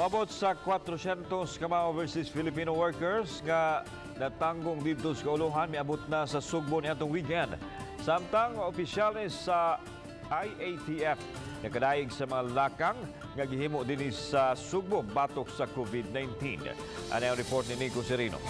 Mabot sa 400 ka mga overseas Filipino workers nga natanggong dito sa Kaulohan, miabot na sa Sugbo niadtong weekend. Samtang opisyalis sa IATF nakadaig sa mga lakang nga gihimo dinhi sa Sugbo batok sa COVID-19. Ano ang report ni Nico Serino?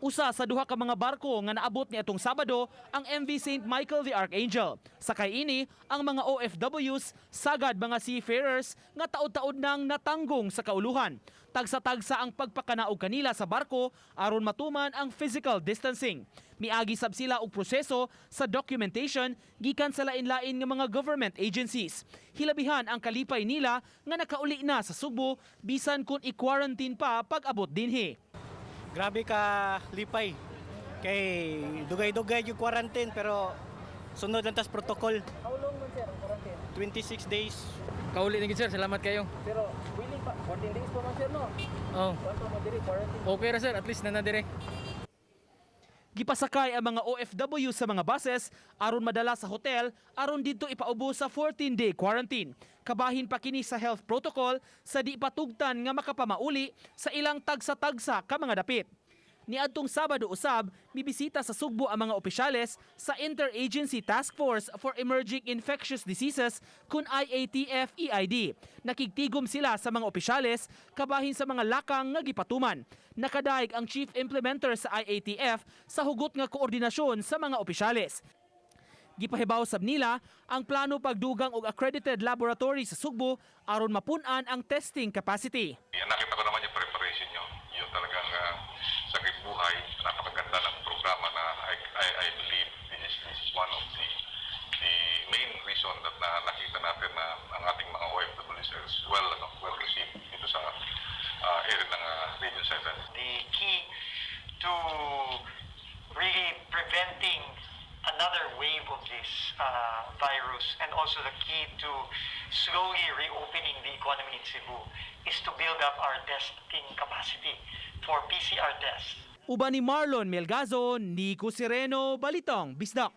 Usa sa duha ka mga barko nga naabot ni atong Sabado ang MV St. Michael the Archangel. Sakay ini ang mga OFWs, sagad mga seafarers nga taod-taod nang natanggong sa Kaulohan. Tagsa-tagsa ang pagpakanaog kanila sa barko aron matuman ang physical distancing. Miagi sab sila og proseso sa documentation gikan sa lain-lain nga mga government agencies. Hilabihan ang kalipay nila nga nakauli na sa Sugbo bisan kun i-quarantine pa pag-abot dinhi. Grabe ka lipay. Kay dugay-dugay yung quarantine pero sunod lang tas protocol. How long man sir ang quarantine? 26 days. Kauli na gid sir, salamat kayo. Pero willing pa 14 days pa man sir no. Oh. Kwanto mo diri quarantine? Okay ra sir, at least na dire. Gipasakay ang mga OFW sa mga buses aron madala sa hotel aron dito ipaubo sa 14-day quarantine. Kabahin pa kini sa health protocol sa di patugtan nga makapamauli sa ilang tagsa-tagsa ka mga dapit. Niadtong Sabado usab, bibisita sa Sugbo ang mga opisyales sa Interagency Task Force for Emerging Infectious Diseases kun IATF-EID. Nakigtigom sila sa mga opisyales kabahin sa mga lakang nga gipatuman. Nakadaig ang chief implementer sa IATF sa hugot nga koordinasyon sa mga opisyales. Gipahibaw sab nila ang plano pagdugang og accredited laboratory sa Sugbo aron mapun-an ang testing capacity. Nakita ko naman yung preparation nyo. Yung talagang sakit buhay. Napakaganda ng programa na I believe this is one of the main reason that nakita natin na ang ating mga OFWs is well received dito sa area ng Region 7. The key to really preventing another wave of this virus and also the key to slowly reopening the economy in Cebu is to build up our testing capacity for PCR tests. Uban ni Marlon Melgazo, Nico Sereno, Balitang Bisdak.